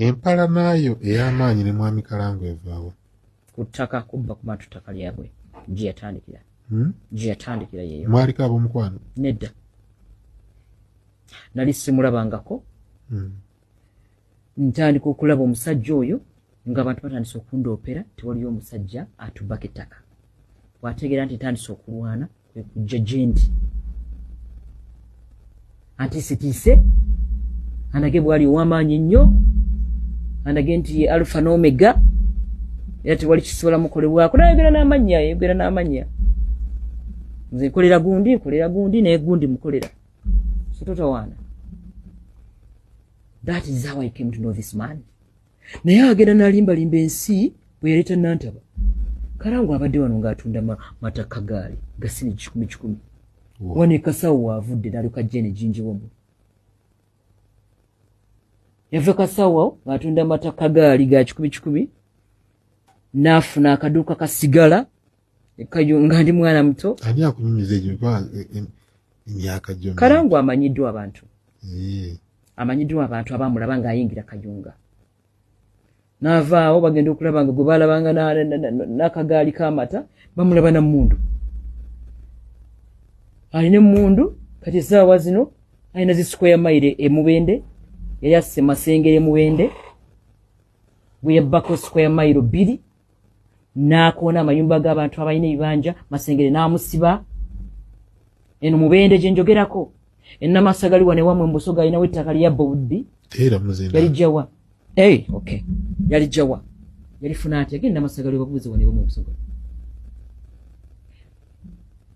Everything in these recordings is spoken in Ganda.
empala nayo ey'amaanyi ne mwami Kalangu evaawo ku ttaka kubba ku bantu ttaka lyabwe gye yatandikira gye yatandikira yeyo mwaliko ab'omukwano nedda nali simulabangako ntandika okulaba omusajja oyo ng'abantu batandise okundoopera tewaliyo omusajja atubbako ettaka bw'ategeera nti ntandise okulwana kwe kujja gye ndi antiisitiise andage bwali ow'amaanyi ennyo andage nti ye alpha n'omega era tewali kisobola mukolebwako nayogera n'amannya nze nkolera gundi naye gundi mukolera so totawaana. That is how I came to know this man. Naye agenda n'alimbalimba ensi bwe yaleeta Nantaba. Kalangu abadde wano ng'atunda mataka gaali gasini 10,000. Wano Kasawo waavudde n'aluka jene jinjiwomu. Yava Kasawo ng'atunda mataka gaali ga 10,000 n'afuna akaduuka kasigala nga ndi mwana muto. Ani akunyumiza egyo emyaka gyonna? Kalangu amanyiddwa abantu. Amanyiddwa abantu abamulaba ng'ayingira Kayunga. N'avaawo bagenda okulaba nga gwe baalabanga n'akagaali k'amata bamulaba na mmundu. Alina emmundu kati essaawa zino alina zi square mile Mubende yali asse Masengere Mubende bwe yabbako square mile 2 n'akoona amayumba g'abantu abalina ebibanja Masengere n'amusiba eno Mubende gye njogerako. Ennamassagali wane wamwe Mbusoga alinawo ettaka lya Bowdi yali jawa okay yali jawa yalifuna ati agenda Ennamassagali babuuze wane mu Busoga.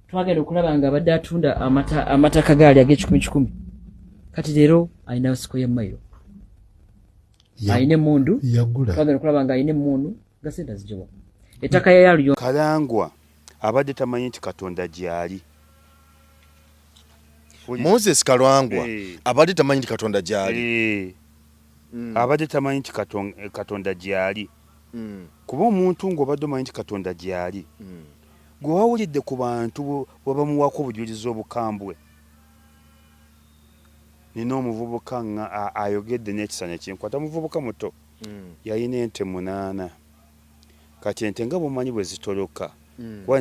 Twagenda okulaba nga abadde atunda amataka gaali ag'e10,000 kati leero alina siko ya mailo alina emmundu twagenda okulaba nga alina emmundu nga sente azijawa ettaka yalyo. Kalangwa abadde tamanyi nti Katonda gyali. Moses Kalangwa abadde tamanyi nti Katonda gyali. Abadde tamanyi nti Katonda gyali. Kuba omuntu ng'obadde omanyi nti Katonda gyali gwe wawulidde ku bantu wabamuwako obujulizi obukambwe. Nina omuvubuka nga ayogedde n'ekisanya kinkwata muvubuka muto yalina ente 8 kati ente nga bumanyi bwe zitoloka kuba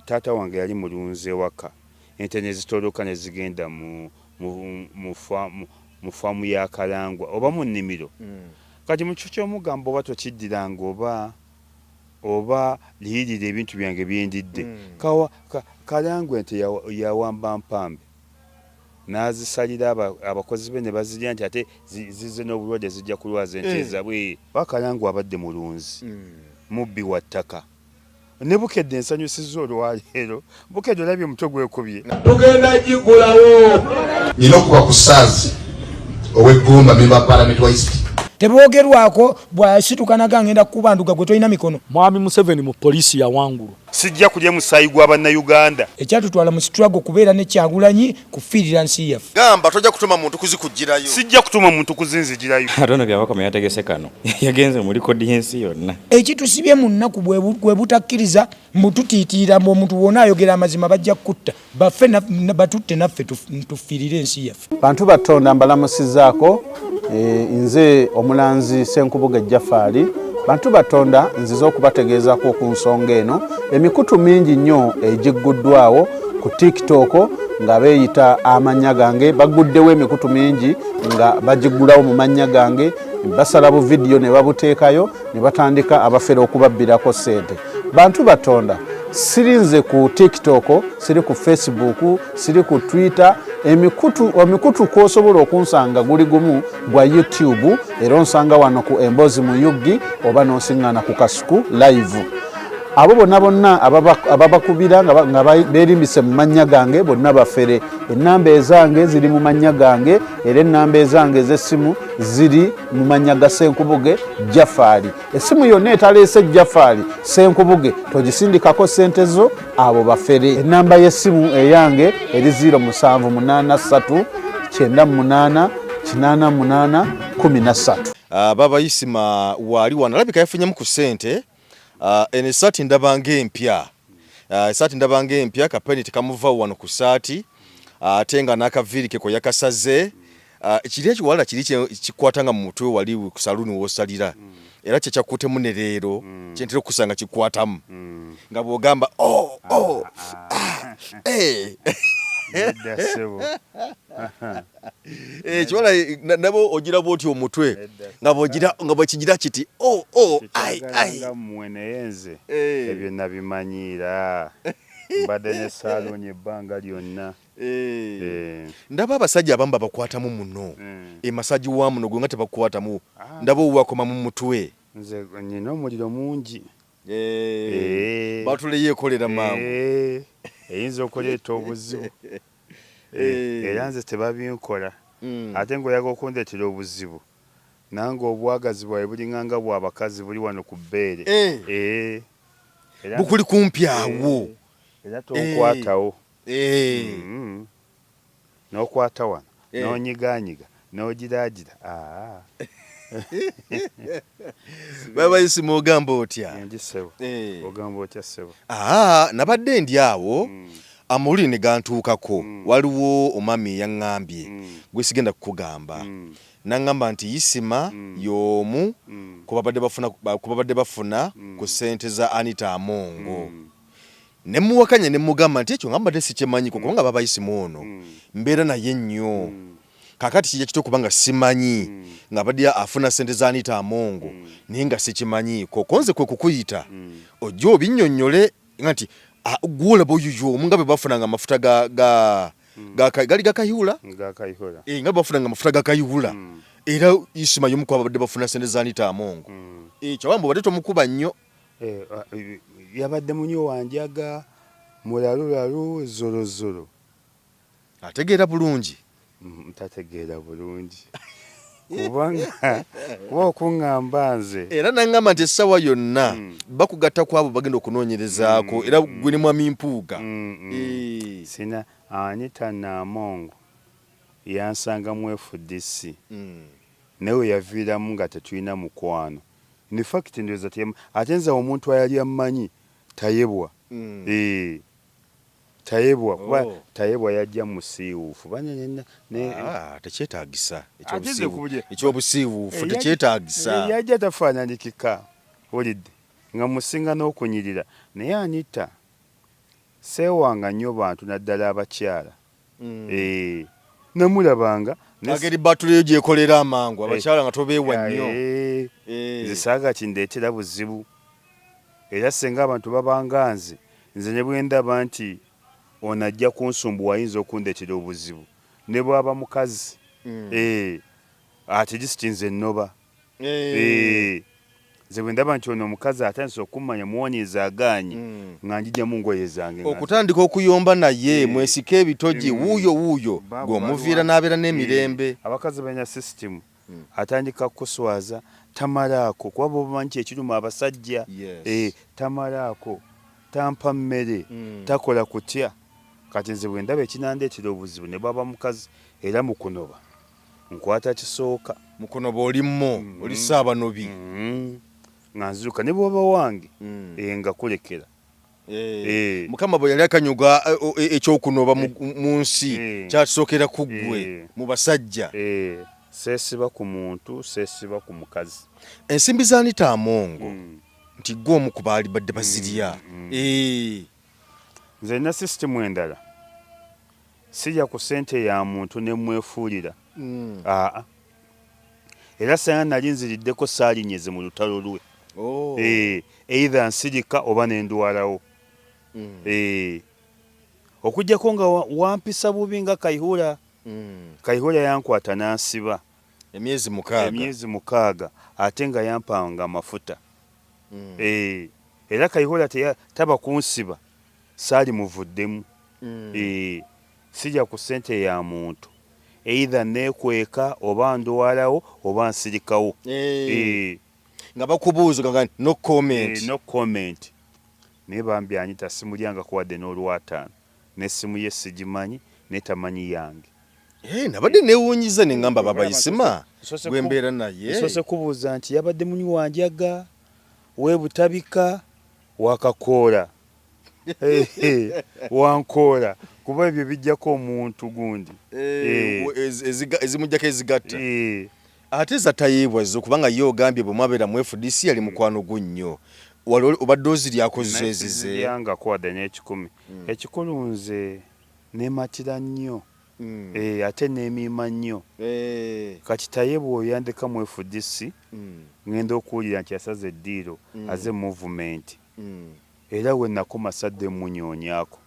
taata wange yali mulunzi ewaka ente ne zitoloka ne zigenda mu faamu ya Kalangwa oba mu nnimiro kati mu kifo ky'omugamba oba tokiddiranga oba liyirira ebintu byange byendidde Kalangwa ente yawamba mpambe n'azisalira abakozi be ne bazirya nti ate zize n'obulwadde zijja kulwaza ente zabwe. Kalangwa abadde mulunzi mubbi wa ttaka ne Bukedde ensanyusiza olwaleero Bukedde olabye omutwe gwekubye tugenda gigulawo nina okuba ku ssaazi ow'eggumba memba Parliament wa East tebogerwako bwasitukanaga ngenda kubanduka gwe tolina mikono. Mwami Museveni mu polisi ya wangulu sijja kulya musaayi gw'Abannayuganda. Ekyatutwala mu struggle kubeera ne Kyagulanyi kufiirira nsi yaffe. Gamba tojja kutuma muntu kuzikujjirayo. Sijja kutuma muntu kuzinzijirayo. Atona byabakoma yategese kano yagenze muri kodi y'ensi yonna. Ekitusibye mu nnaku bwe butakkiriza mbututiitira mbu omuntu wonna ayogera amazima bajja kutta baffe batutte naffe tufiirire ensi yaffe. Bantu Batonda mbalamusizaako nze omulanzi Senkubuge Jafari. Bantu Batonda nziza okubategeezaako ku nsonga eno emikutu mingi nnyo egigguddwawo ku TikTok nga beeyita amannya gange baguddewo emikutu mingi nga bagiggulawo mu mannya gange basala bu video ne babuteekayo ne batandika abafere okubabbirako ssente. Bantu Batonda sirinze ku TikTok, siri ku Facebook, siri ku Twitter. Emikutu kwosobola okunsanga guli gumu gwa YouTube era onsanga wano ku Emboozi mu Yuggi oba nosiŋŋana ku Kasuku live. Abo bonna ababakubira nga beerimbise mu mannya gange bonna bafere. Ennamba ezange ziri mu mannya gange era ennamba ezange ez'essimu ziri mu mannya ga Senkubuge Jafari. Essimu yonna etaleese Jafari Senkubuge togisindikako ssente zo abo bafere. Ennamba y'essimu eyange eri 0783 98 88 13. Baba Isima wali wanalabika yafunyemu ku ssente. Esaati ndabanga empya. Esaati ndabanga empya kapeni tekamuva wano ku saati. Atenga n'akaviiri ke ko yakasaze. ekiri ekiwalala kiri kikwatanga mu mutwe wali ku saluni wosalira era kyekyakutemu ne leero kyentera okusanga kikwatamu nga bw'ogamba kiwala nabo ogira bwoti omutwe nga bwekigira kiti mmwe naye nze ebyo nabimanyiira mbadde ne saalonye ebbanga lyonna. ndaba abasajja abamu babakwatamu muno emasaji wa muno gwe nga tebakwatamu ndaba owakoma mu mutwe. Nze nina omuliro mungi batuleyeekolera mangu eyinza okuleeta obuzibu era nze tebabinkola ate ng'oyaga okundeetera obuzibu nange obwagazi bwawe bulinganga bw'abakazi buli wano ku bbeere bukuli kumpi awo era tokwatawo n'okwata wano n'onyiganyiga n'ogiraagira babayisi mogamba otya endisebo ogamba otya sebo nabadde ndi awo amawulire ne gantuukako waliwo omami yaŋŋambye gwe sigenda kukugamba naŋŋamba nti Isima y'omu ku babadde bafuna ku ssente za Anita Amongo ne muwakanya ne mugamba nti ekyo nga mbadde sikimanyiko kubanga baba Isima ono mbeera naye nnyo kakati kijja kito kubanga simanyi nga badde afuna ssente za Anita Amongo naye nga sikimanyiko konze kwe kukuyita ojja obinnyonnyole nga nti gwolaba oyuyo omu nga bwe bafunanga amafuta gali gakayihula nga bafunanga amafuta gakayihula era Isima y'omu ku babadde bafuna ssente za Anita Amongo kyawambe obadde tomukuba nnyo yabadde munyo wanjaga mulalulalu zolozolo ategeera bulungi tategeera bulungi kubanga kuba okuŋŋamba nze era naŋŋamba nti essaawa yonna bakugatta ku abo bagenda okunoonyerezaako era gwe ne mwami mpuuga sina Anita Amongo yansanga mu FDC nawe yaviiramu nga tetulina mukwano in fact ndoza ate nze omuntu ayali amanyi tayebwa tayebwa kuba tayebwa yajja musiiwuufu tekyetaagisa ekyobusiiwuufu tekyetaagisa yajja tafaananyikika olidde nga musinga n'okunyirira naye Anita seewanga nnyo bantu naddala abakyala namulabanga ageri batuleyo gyekolera amangu abakyala nga tobeewa nnyo zisaaga kindeetera buzibu era senga abantu babanga nze ne bwe ndaba nti ono ajja kunsumbuwa ayinza okundeetera obuzibu ne bwaba mukazi ate gisikinze nnoba nze bwe ndaba nti ono omukazi atandise okummanya muwoniiza agaanye nga njijjamu ngoye zange okutandika okuyomba naye mwesike ebitogi wuuyo gweomuviira n'abeera n'emirembe abakazi balina sisitimu atandika kukuswaza tamalaako kuba bobamanyi ekiruma abasajja tamalaako tampa mmere takola kutya kati nze bwe ndaba ekinandeetera obuzibu ne bwaba mukazi era mukunoba nkwata kisooka mukunoba olimmo oli saabanobi nga nzuuka ne bwaba wange nga kulekera mukama bwe yali akanyuga ekyokunoba mu nsi kyakisookera ku ggwe mu basajja seesiba ku muntu seesiba ku mukazi ensimbi za Anita Amongo nti gwe omu ku baali badde bazirya nze nina sisitimu endala sijja ku ssente ya muntu ne mwefuulira era senga nali nziriddeko saalinyeze mu lutalo lwe either nsirika oba nendwalawo okujjako nga wampisa bubi nga Kayihura yankwata n'ansiba emyezi 6 ate nga yampanga amafuta era Kayihura taba kunsiba saali muvuddemu sijja ku ssente ya muntu either neekweka oba ndwalawo oba nsirikawo nga bakubuuza nga no comment naye bambi Anita simulyanga kuwadde n'olwataano n'essimu ye sigimanyi netamanyi yange nabadde neewuunyiza ne ŋŋamba baba Isima gwe mbeera naye sose kubuuza nti yabadde munyi wanjaga weebutabika wakakoola wankoola kuba ebyo bijjako omuntu gundi ezimujjako ezigatta ate zatayeebwazo kubanga ye ogambye bwe mwabeera mu FDC yali mukwano gunnyo obadde oziryako zezize yanga kwada n'ekikumi ekikulu nze nematira nnyo ate neemiima nnyo kati tayeebwa oyandika mu FDC ngenda okuwulira nti yasaze eddiiro aze movement era we nakoma sadde munyonyako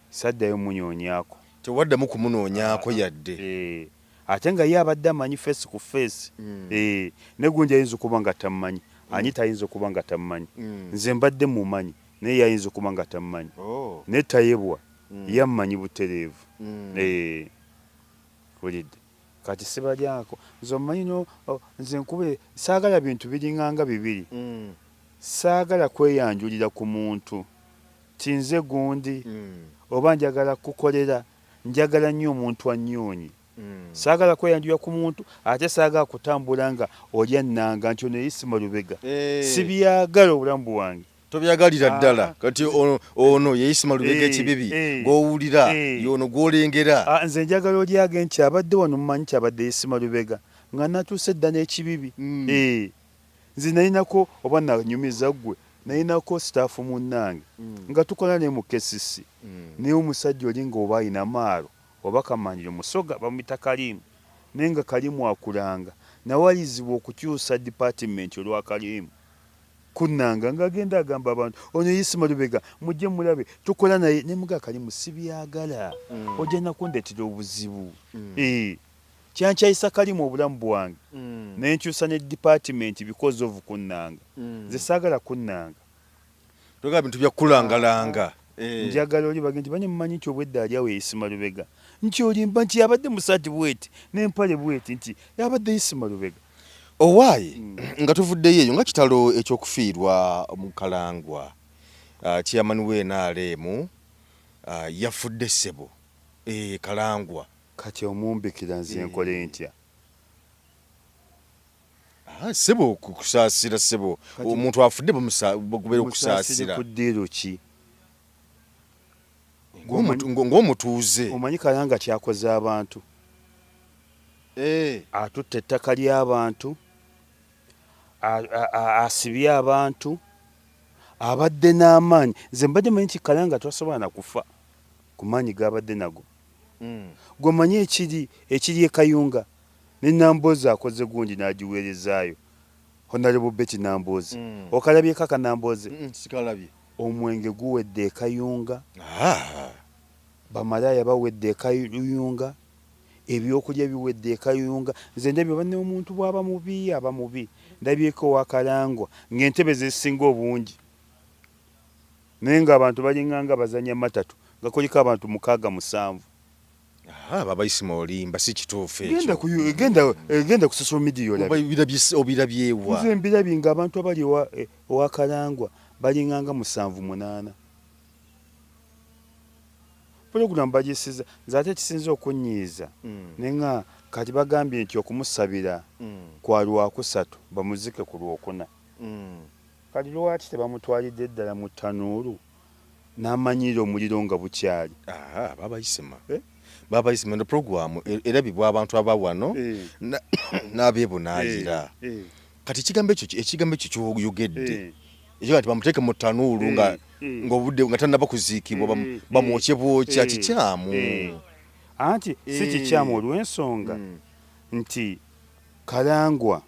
saddayo munyonyako tewaddamu kumunoonyaako yadde ate nga ye abadde amanyi face ku face ne gundi ayinza okuba nga tammanyi ani tayinza okuba nga tammanyi nze mbadde mumanyi naye yayinza okuba nga tammanyi ne tayebwa yammanyi butereevu olidde kati sibalyako nze omanyi nze nkube saagala bintu biringanga bibiri saagala kweyanjulira ku muntu tinze gundi oba njagala kukolera njagala nnyo omuntu annyonyi saagala kweyanjulira ku muntu ate saagala kutambula nga olya nnanga nti ono Isima Lubega sibyagala obulamu bwange tobyagalira ddala kati ono ye Isima Lubega ekibibi gw'owulira yono gw'olengera nze njagala olyage nti abadde wano mumanyi kyabadde Isima Lubega nga natuuse dda n'ekibibi nze nalinako oba nanyumiza ggwe nalinako sitaafu munnange nga tukola ne mu KCC naye omusajja oli nga oba ayina maalo oba kamanjiro musoga bamuyita Kalimu naye nga Kalimu akulanga nawalizibwa okukyusa department olwa Kalimu kunnanga ng'agenda agamba abantu ono Isima Lubega mujje mulabe tukola naye ne muga Kalimu sibyagala ojja nakundetera obuzibu kyankyayisa Kalimu obulamu bwange naye nkyusa ne department because of kunnanga nze saagala kunnanga toga bintu bya kulangalanga njagala oli bagenti banye mumanyi nti obwedda ali awo Isima Lubega nti olimba nti yabadde musaati bweti n'empale bweti nti yabadde Isima Lubega owaayi nga tuvuddeyo eyo nga kitalo ekyokufiirwa mu Kalangwa chairman w'NRM yafudde ssebo Kalangwa kati omumbikira nze nkole ntya ssebo kusaasira ssebo omuntu afudde bagubeera okusaasira ku ddiiro ki ng'omutuuze omanyi Kalanga kyakoze abantu atutte ettaka ly'abantu asibye abantu abadde n'amaanyi nze mbadde manyi nti Kalanga twasobola na kufa ku maanyi g'abadde nago gwe manyi ekiri e Kayunga ne Namboozi akoze gundi n'agiweerezaayo Honorable Betty Namboozi okalabyeko akanamboozi sikalabye omwenge guwedde e Kayunga bamalaaya bawedde e Kayunga ebyokulya biwedde e Kayunga nze ndabye banne omuntu bw'aba mubi ndabyeko wa Kalangwa ng'entebe zesinga obungi naye ng'abantu balinganga bazanya matatu nga kuliko abantu 6-7 baba Isima olimba si kituufu ekyo genda ku social media obirabyewa nze mbirabye ng'abantu abali owa Kalangwa balinganga 7-8 program bagisiza nze ate kisinza okunyiiza nenga kati bagambye nti okumusabira kwa Lwakusatu bamuzike ku Lwokuna kati lwaki tebamutwalidde ddala mu ttanuulu n'amanyira omuliro nga bukyali baba Isima no program erabibwa abantu abawano n'abeebunaayira kati ekigambo ekyo kyoyogedde ekyo kati bamuteeke mu ttanuulu ng'obudde nga tannaba kuziikibwa bamwokye bwokya kikyamu anti si kikyamu olw'ensonga nti Kalangwa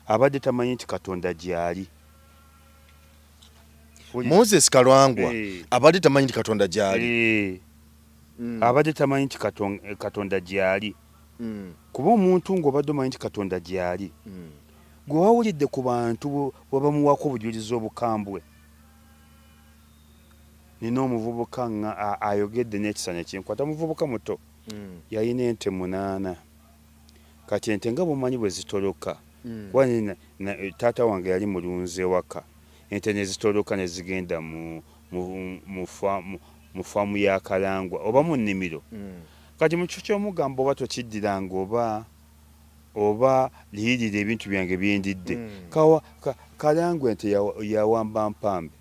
abadde tamanyi nti Katonda gyali Moses Kalangwa abadde tamanyi nti Katonda gyali abadde tamanyi nti Katonda gyali kuba omuntu ng'obadde omanyi nti Katonda gyali gwe wawulidde ku bantu bwebamuwako obujulizi obukambwe nina omuvubuka ayogedde n'ekisa nekinkwata muvubuka muto yalina ente 8 kati ente nga bumanyi bwe zitoloka kuba taata wange yali mulunzi ewaka ente ne zitoloka ne zigenda mu faamu ya Kalangwa oba mu nnimiro kati mu kifo ky'omugamba oba tokiddiranga oba liyirira ebintu byange byendidde Kalangwa ente yawamba mpambe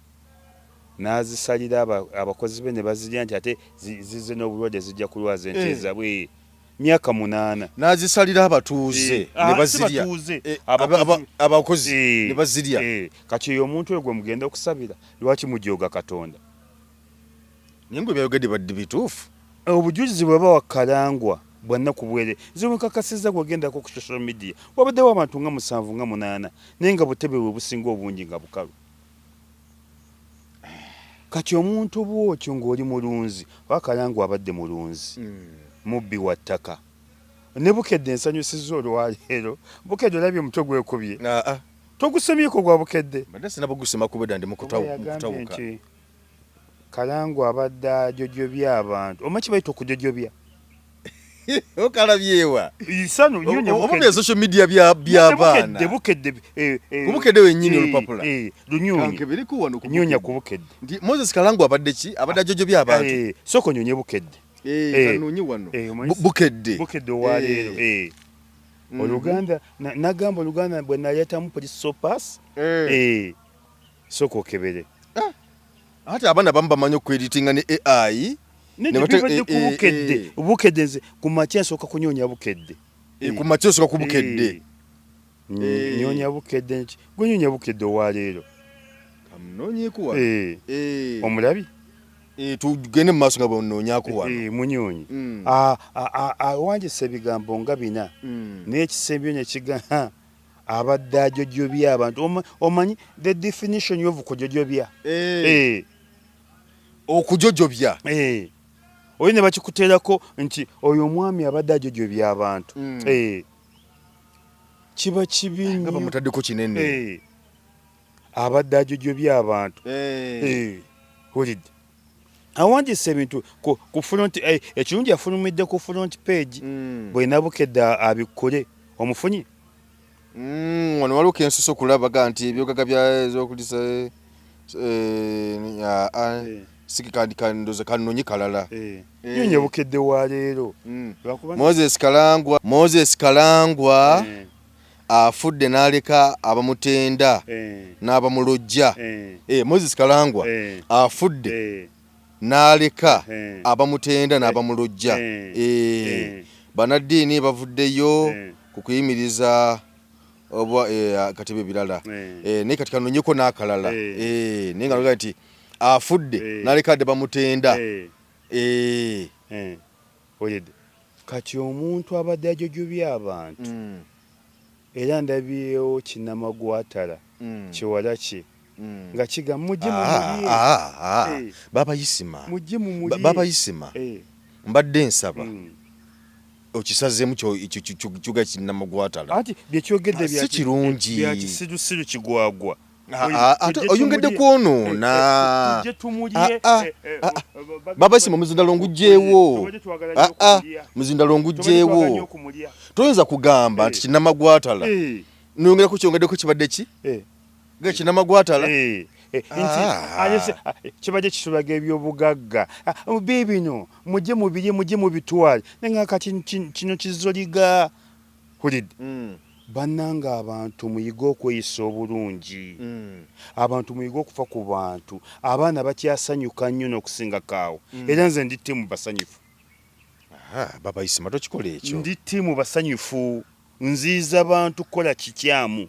n'azisalira abakozi be ne bazirya nti ate zize n'obulwadde zijja kulwaza ente zaabwe myaka 8 n'azisalira abatuuze ne bazirya abakozi ne bazirya kati oyo omuntu oyo gwe mugenda okusabira lwaki mujooga Katonda naye ngwe byayogedde badde bituufu obujulizi bwe bawa Kalangwa bwanna ku bwere nze wekakasiza gwegendako ku social media wabaddewo abantu nga 7 nga 8 naye nga butebe bwe businga obungi nga bukalu kati omuntu bwotyo ng'oli mulunzi Kalangwa abadde mulunzi mubbi wa ttaka ne Bukedde ensanyusiza olwaleero Bukedde olabye omutwe gwekubye togusemyeko gwa Bukedde badde sinabugusema kubeda ndi mukutawuka Kalangwa abadde ajojobya abantu omanyi bayita okujojobya okalabyewa isano nyonyo social media by'abaana Bukedde wenyini olupapula lunyonyi nyonya ku Bukedde ndi Moses Kalangwa abadde ki abadde ajojobya abantu soko nyonye Bukedde kanunyi wano Bukedde waleero Oluganda nagamba Oluganda bwe naletamu police sopas soko kebere ate abaana bamu bamanyi okweditinga ne AI nebadde ku Bukedde Bukedde nze ku makya nsooka kunyonya Bukedde ku makya nsooka ku Bukedde nyonya Bukedde gwe nyonya Bukedde waleero kamunonyeekuwa omulabi tugende mu maaso nga bwononyaako wano munyonyi awanjisa ebigambo nga 4 n'ekisembyo ne kiga abadde ajojobya abantu omanyi the definition of kujojobya okujojobya oyo ne bakikuteerako nti oyo omwami abadde ajojobya abantu kiba kibi nga bamutaddeko kinene abadde ajojobya abantu olidde awandise ebintu ku front ekirungi afulumidde ku front page bwena Bukedde abikole omufunyi wano waliwo kensuso kulabaga nti ebyogaga byazokulisa sikikandoza kanonyi kalala nyonya Bukedde waleero Moses Kalangwa afudde n'aleka abamutenda n'abamulojja Moses Kalangwa afudde n'aleka abamutenda n'abamulojja banaddiini bavuddeyo ku kuyimiriza oba katebe birala naye kati kanonyeko n'akalala naye nga noga nti afudde n'aleka adde bamutenda oyedde kati omuntu abadde ajojobya abantu era ndabyewo Kinamagwatala kiwala kye nga kiga mujje baba Isima mbadde nsaba okisazeemu kyuga Kinamagwatala ati byekyogedde si kirungi bya kisirusiru kigwagwa ate oyongedde kwonoona baba Isima muzindalo ngujjeewo muzindalo ngujjeewo toyinza kugamba nti Kinamagwatala nongera ku kyongeddeko kibadde ki ga Kinamagwatala nti kibadde kisulaga ebyobugagga bibino mujje mubirye mujye mubitwale nenga kati kino kizoliga hulidde bannanga abantu muyiga okweyisa obulungi abantu muyiga okufa ku bantu abaana bakyasanyuka nnyo n'okusinga kaawo era nze ndi ttiimu basanyufu baba Isima tokikola ekyo ndi ttiimu basanyufu nziiza bantu kukola kikyamu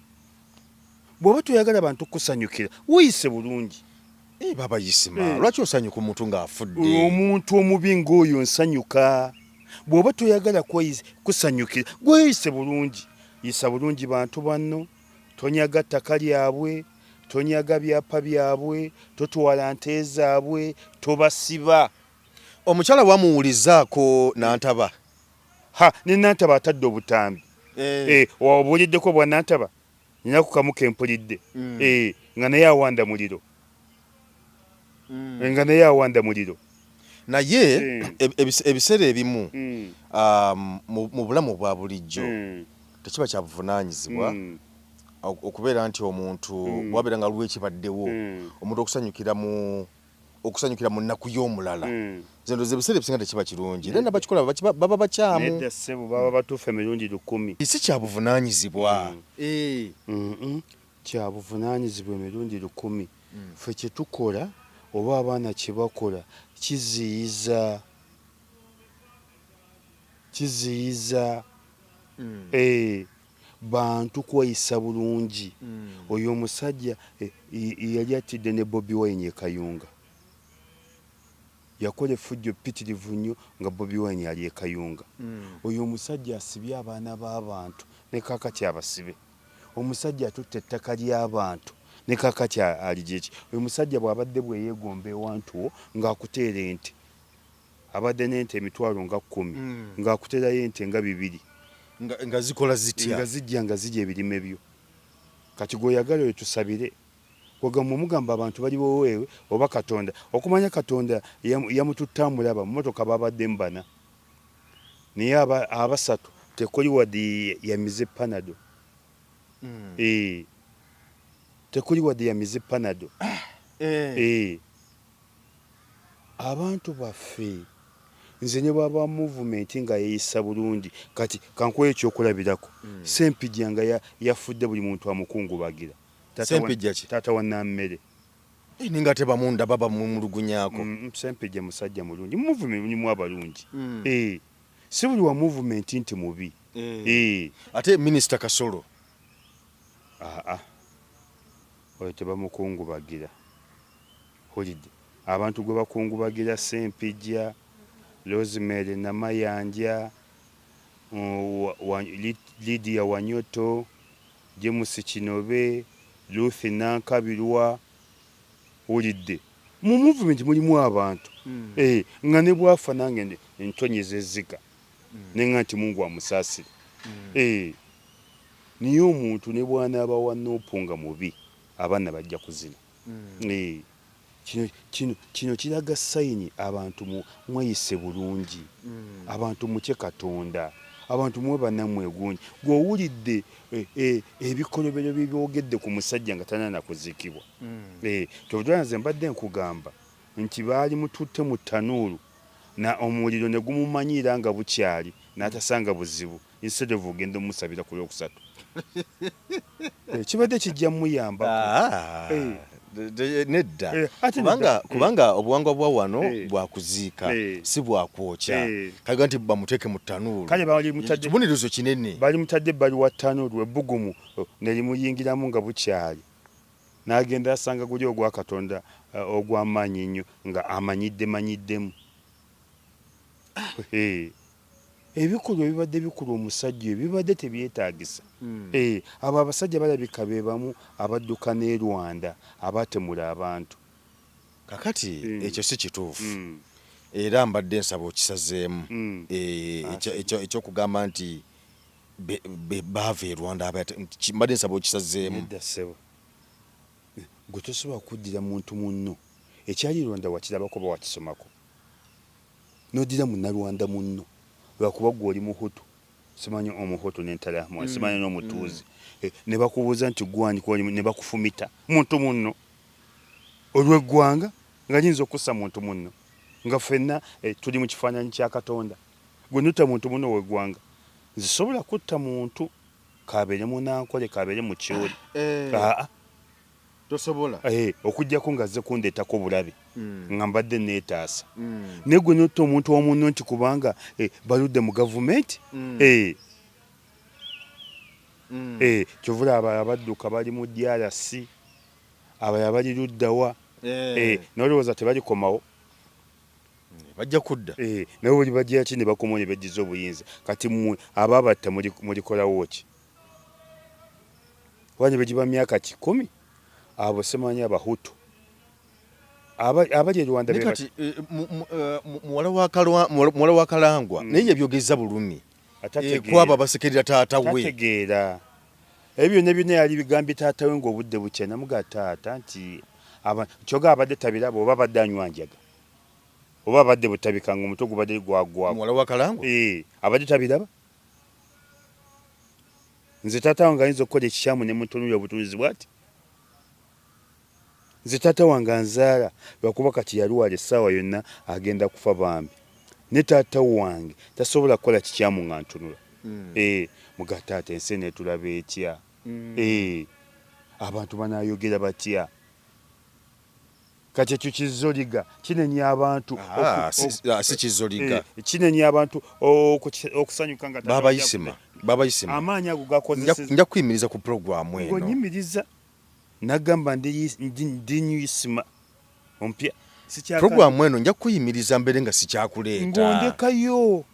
bw'oba toyagala abantu kusanyukira weyise bulungi baba Isima lwaki osanyuka omuntu ng'afudde omuntu omubi ng'oyo nsanyuka bw'oba toyagala kusanyukira gweyise bulungi yisa bulungi bantu banno tonyaga ttaka lyabwe tonyaga byapa byabwe totwala nte zaabwe tobasiba omukyala wamuwulizaako Nantaba ne Nantaba atadde obutambi obuuliddeko bwa Nantaba nina ku kamu kempulidde nga naye awanda muliro naye ebiseera ebimu mu bulamu bwa bulijjo tekiba kya buvunaanyizibwa okubeera nti omuntu wabeera nga lwekibaddewo omuntu okusanyukira mu nnaku y'omulala zendoza ebiseera ebisinga tekiba kirungi era nabakikola baba bakyamu baba batuufu emirundi 10 si kya buvunaanyizibwa kya buvunaanyizibwa emirundi 10 ffe kye tukola oba abaana kye bakola kiziyiza bantu kweyisa bulungi. Oyo omusajja yali atidde ne Bobi Wine e Kayunga, yakola effujjo ppitirivu nnyo nga Bobi Wine ali e Kayunga. Oyo omusajja asibye abaana b'abantu ne kaakati abasibe. Omusajja atutte ettaka ly'abantu ne kaakati ali gyeki. Oyo musajja bw'abadde bwe yeegomba ewantu ng'akuteera ente, abadde n'ente emitwalo nga 10 ng'akuteerayo ente nga 2 nga zikola zitya nga zijja nga zijja ebirime byo. Kati gw'oyagala oyo tusabire kwegamba omugamba abantu bali woweewe oba Katonda. Okumanya Katonda yamututte amulaba mu motoka babadde mbana, naye abasatu tekuli wadde yamize Panado. Tekuli wadde yamize Panado. Abantu baffe nze ne bwaba movement nga yeeyisa bulungi. Kati kankuwa ekyokulabirako, Sempijja nga yafudde buli muntu amukungubagira. Sempijja ki? Taata wa Nammere. Ninga tebamunda baba mumulugunyaako. Sempijja musajja mulungi, movement mulimu abalungi. Si buli wa movement nti mubi. Ate Minisita Kasolo oyo tebamukungubagira. Holide abantu gwe bakungubagira Sempijja, Rosemary Namayanja, Lydia Wanyoto, James Kinobe, Ruth Nankabirwa. Olidde mu movement mulimu abantu nga ne bwafa nange entonyeza ezziga nenga nti Mungu amusaasire. Niye omuntu ne bw'anaaba wa Nuupu mubi abaana bajja kuzina. Kino kiraga sayini abantu mweyise bulungi, abantu muke Katonda, abantu mwe bannamwegunyi. Gw'owulidde ebikolobero byogedde ku musajja nga tanana kuzikibwa. Kyovudde nze mbadde nkugamba nti baali mututte mu ttanuulu na omuliro ne gumumanyira nga bukyali n'atasanga buzibu, instead of ogenda omusabira ku Lwokusatu. Kibadde kijja muyambako. Nedda kubanga obuwangwa bwa wano bwakuziika si bwakwokya. Kaga nti bamuteeke mu ttanuulu. Kale bali mutadde kibonero kinene. Bali mutadde bali wa ttanuulu ebbugumu ne limuyingiramu nga bukyali. N'agenda asanga guli ogwa Katonda ogw'amaanyi ennyo nga amanyiddemu. Ebikulu ebibadde bikulu omusajja ebibadde tebyetaagisa. Abo abasajja balabika be bamu abadduka n'e Rwanda abatemula abantu. Kakati ekyo si kituufu. Era mbadde nsaba okisazeemu ekyokugamba nti baava e Rwanda mbadde nsaba okisazeemu. Nedda ssebo, gwe tosobola kuddira muntu munno ekyali Rwanda wakirabako oba wakisomako n'oddira munnalwanda munno lwakuba gwe oli Muhutu, simanyi Omuhutu n'entalamu, simanyi n'Omutuuzi, ne bakubuuza nti gwani ne bakufumita muntu munno olw'eggwanga nga liyinza okussa muntu munno nga ffenna tuli mu kifaananyi kya Katonda. Gwe nutta muntu munno w'eggwanga. Zisobola kutta muntu kabeere munankole kabeere mu kyoli. Tosobola okujjako nga azze kundeetako bulabe nga mbadde neetaasa. Naye gwe nutta omuntu omunno nti kubanga baludde mu gavumenti. Kyovula abalala badduka bali mu DRC, abalala bali luddawa, n'olowooza tebalikomawo. Bajja kudda. Naye buli bajja ki ne bakomawo ne beddiza obuyinza. Kati mmwe abaabatta mulikolawo ki? Wanye begiba myaka 10 abo simanyi Abahutu abali e Rwanda kati muwala wa Kalangwa naye yabyogeza bulumi kwabo abasekerera taata we. Tategeera ebyo ne byonna yali bigambye taata we ng'obudde bukya. Namuga taata nti kyoga abadde tabiraba oba abadde anywanjaga oba abadde butabikanga omutwe gubadde gwagwa. Muwala wa Kalangwa abadde tabiraba. Nze taata wange ayinza okukola ekikyamu ne mutunuulira obutunuzi bw'ati. Nze taata wange anzaala lwakuba kati yalwala essaawa yonna agenda kufa bambi. Ne taata wange tasobola kukola kikyamu nga ntunula. Muga taata ensi neetulaba etya? Abantu banaayogera batya? kati ekyo kizoliga kinenya abantu si kizoliga kinenya abantu okusanyuka nga babayisima amaanyi ago gakozesa nja kuyimiriza ku programu eno ngonyimiriza nagamba ndi nyisima ompya programu eno nja kuyimiriza mbere nga sikyakuleeta ngondekayo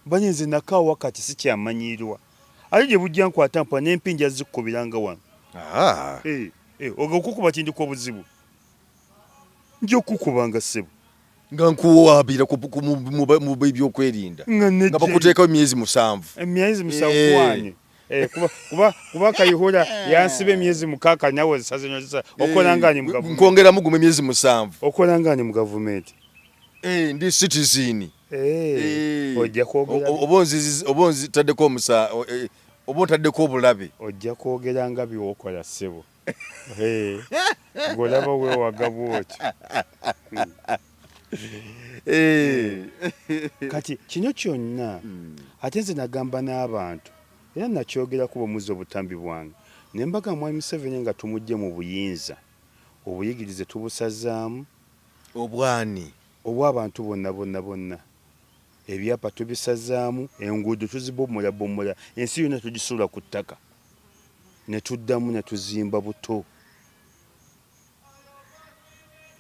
banyenze nakawo wakati sikyamanyirwa ali gye bujja nkwata mpa n'empinja zikkubiranga wano okukuba kindiko obuzibu nja okukubanga ssebo nga nkuwaabira mu byokwerinda nga bakuteekawo emyezi 7 emyezi 7 wanye kuba kayihura yansiba emyezi 6 nawe sazenyozesa okolangani mu gavumenti nkongeramu gumu emyezi 7 okolangani mu gavumenti ndi citizen ojja kwogera obonzi taddeko omusa oba otaddeko obulabe ojja kwogera nga byokola ssebo ng'olaba weewagabwa otyo kati kino kyonna ate nze nagamba n'abantu era nakyogeraku bwemuzi obutambi bwange ne mbaga mwami Museveni nga tumujje mu buyinza obuyigirize tubusazaamu obwani obw'abantu bonna ebyapa tubisazaamu enguudo tuzibommola ensi yonna tugisula ku ttaka ne tuddamu ne tuzimba buto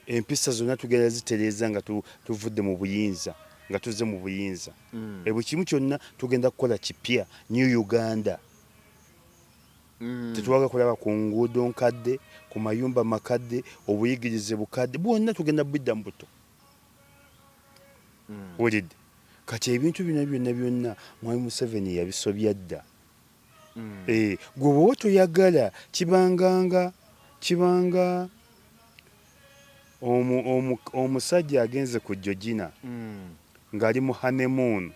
empisa zonna tugenda zitereeza nga tuvudde mu buyinza nga tuzze mu buyinza buli kimu kyonna tugenda kukola kipya New Uganda tetuwaga kulaba ku nguudo nkadde ku mayumba makadde obuyigirize bukadde bwonna tugenda bidda mu buto wulidde kati ebintu byonna mwami Museveni yabisobya dda gwe bwoba toyagala kibanga omusajja agenze ku Georgina ng'ali mu honeymoon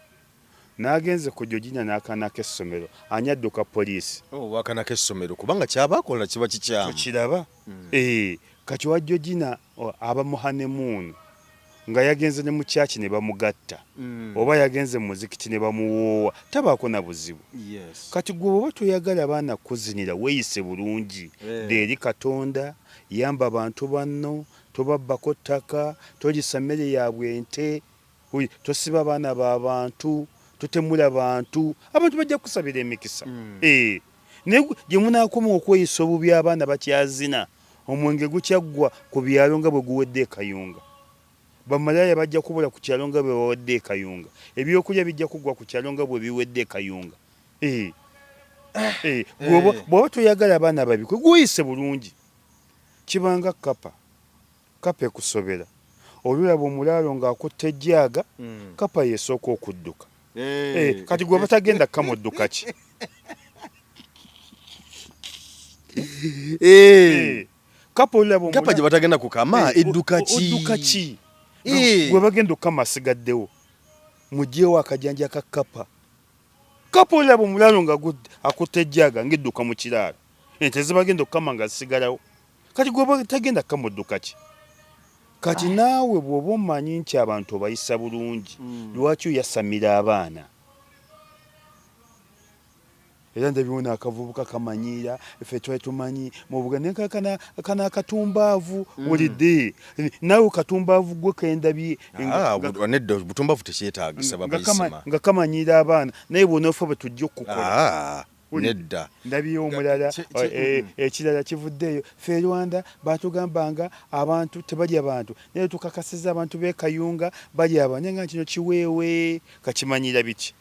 n'agenze ku Georgina n'akanako essomero anyadduka poliisi wakanako essomero kubanga kyabakola kiba kikyamu tukiraba kati wa Georgina aba mu honeymoon nga yagenze ne mu kyaki ne bamugatta oba yagenze mu muzikiti ne bamuwoowa tabaako na buzibu kati gwe oba toyagala baana kuzinira weeyise bulungi eri Katonda yamba abantu banno tobabbako ttaka tolisa mmere yaabwe ente tosiba baana b'abantu totemula abantu bajja kusabira emikisa naye gye munaakoma okweyisa obubi abaana bakyazina omwenge gukyaggwa ku byalo nga bwe guwedde Kayunga bamalaya bajja kubula ku kyalo nga bwe bawadde Kayunga ebyokulya bijja kugwa ku kyalo nga bwe biwedde Kayunga bw'oba toyagala abaana babikwe gweyise bulungi kibanga kapa ekusobera olulaba omulaalo ng'akutte ejjaaga kapa yeesooka okudduka kati gwe batagenda kamudduka ki kapa olulaba kapa gye batagenda kukama edduka ki gwe bagenda okukama asigaddewo mugyewo akajanja ka kapa olulaba omulaalo nga akutte ejjaaga ng'edduka mu kiraalo ente zibagenda okukama nga zisigalawo kati gwe batagenda kamudduka ki kati naawe bw'oba omanyi nti abantu obayisa bulungi lwaki oyasamira abaana era ndabiwona akavubuka kamanyiira ffe twali tumanyi mu Buganda kana akatumbaavu wulidde naawe katumbaavu gwe kendabye nedda obutumbaavu tekyetaagisa babayisima nga kamanyiira abaana naye bw'onoofa bwe tujja okukola nedda ndabyewo omulala ekirala kivuddeeyo ffe Rwanda batugambanga abantu tebalya bantu naye tukakasiza abantu b'e Kayunga balya abantu nga kino kiweewe kakimanyira biki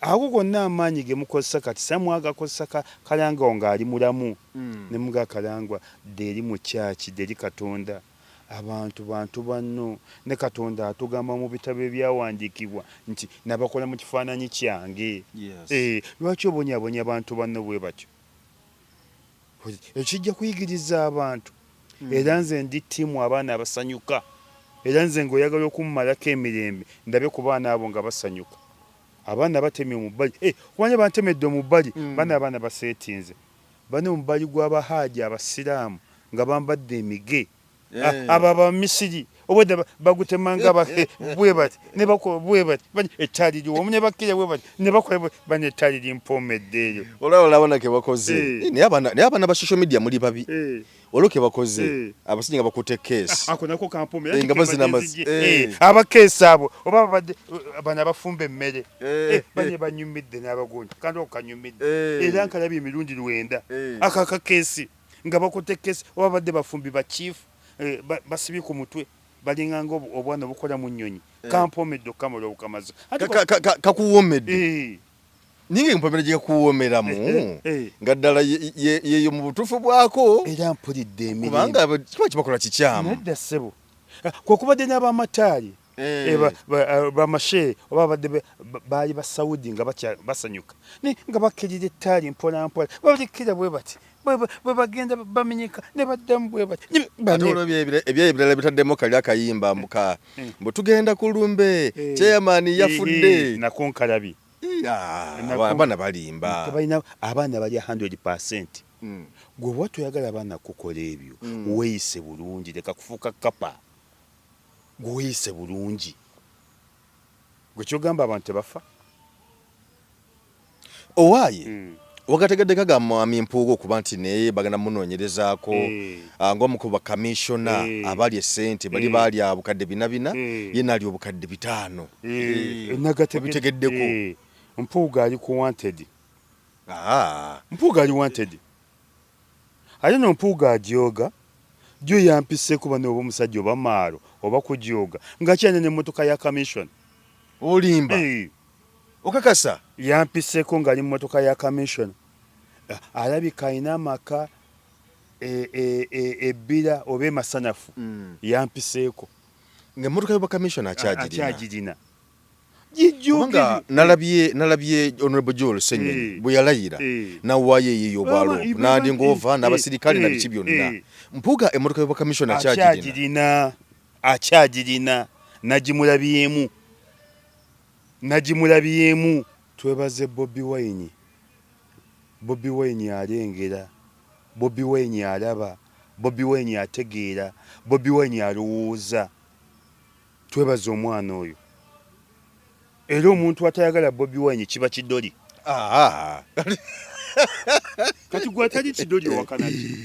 ago gonna amaanyi ge mukozesa kati samwagakozesa Kalangwa ng'ali mulamu ne muga Kalangwa dderi mu kyaki dderi Katonda abantu banno ne Katonda atugamba mu bitabo ebyawandiikibwa nti nabakola mu kifaananyi kyange lwaki obonyabonya abantu banno bwe batyo ekijja kuyigiriza abantu era nze ndi ttiimu abaana abasanyuka era nze ng'oyagala okumumalako emirembe ndabe ku baana abo nga basanyuka abaana batemye mu bbali kubanja bantemedde mu bbali abaana baseetinze bane mu bbali gw'abahaaji abasiraamu nga bambadde emige abo Abamisiri obwedda bagutemanga bwe bati ne bakola bwe bati ettali liwo omunye bakkira bwe bati ne bakola bane ettali limpomedde eryo olabona ke bakoze naye abaana ba social media muli babi oloke bakoze abasinga bakute case ako nako kampome nga bazina abakeesi abo oba babadde abana bafumba emmere banye banyumidde n'abagonyi kandi okukanyumidde era nkalabye emirundi 9 akakakeesi nga bakute case oba babadde bafumbi ba chief basibye ku mutwe balinganga obwana bukola mu nnyonyi kampomedde okamala obukamazo kakuwomedde ninge mpomera gye kuwomeramu nga ddala yeyo mu butuufu bwako era mpulidde emirimu kubanga kiba kibakola kikyamu nedda ssebo kwekubadde n'abamataali bamashe oba badde baali ba Saudi nga basanyuka nga bakkirira ettaali mpolampola balikira bwe bati bwe bagenda bamenyeka ne baddamu bwe bati ebyebirala bitaddemu kali akayimba mbuka mbu tugenda ku lumbe chairman yafudde nakonkalabi abaana balimba abaana bali 100%. Gwe watoyagala abaana kukola ebyo weeyise bulungi leka kufuuka kapa weeyise bulungi gwe kyogamba abantu tebafa owaaye wagategedde kagamba mpuuga okuba nti naye bagenda munoonyerezaako ng'omukuba kamishona abali essente bali abukadde 4 ye naali obukadde 5 bitegeddeko mpuuga ali ku wanted mpuuga ali wanted ate no mpuuga agyoga gyo yampiseeko bano oba omusajja oba maalo oba kugyoga nga kyane n'emmotoka ya commission olimba okakasa yampiseeko ng'ali mu mmotoka ya commission alabika alina amaka ebbira oba emasanafu yampiseeko ng'emmotoka y'oba commission akyagirina kubanga nalabye Honorable Joel Senyonyi bwe yalayira nawaayo eyeyo obwalo nandi ng'ova n'abasirikale na biki byonna mpuuga emmotoka y'oba commission akyagirina nagimulabyemu twebaze Bobi Wine alengera Bobi Wine alaba Bobi Wine ategeera Bobi Wine alowooza twebaze omwana oyo era omuntu atayagala Bobi Wine kiba kidoli kati gwe atali kidoli wakanaki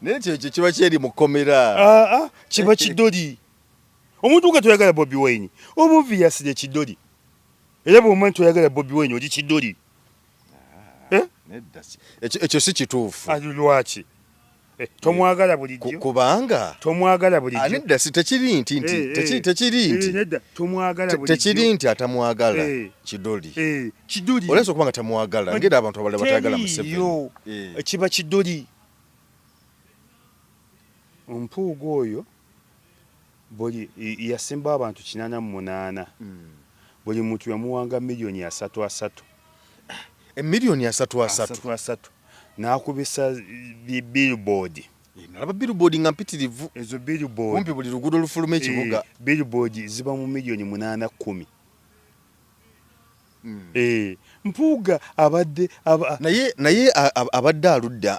naye ekyo kiba kyeri mukomera kiba kidoli omuntu gatayagala Bobi Wine oba obviously kidoli era bw'omuntu oyagala Bobi Wine oli kidoli ekyo si kituufu lwaki tomwagala bulijjo kubanga tomwagala bulijjo nedda si tekiri nti nedda tomwagala bulijjo tekiri nti atamwagala kidoli olesa okuba nga tamwagala ngeri abantu abalala batayagala Museveni kiba kidoli ompuuga oyo buli yasimba abantu 88 buli muntu yamuwanga milioni 3 emilioni 3 n'akubisa billboard nalaba billboard nga mpitirivu ezo billboard kumpi buli luguudo olufuluma ekibuga billboard ziba mu milioni 810 mpuuga abadde naye abadde aludda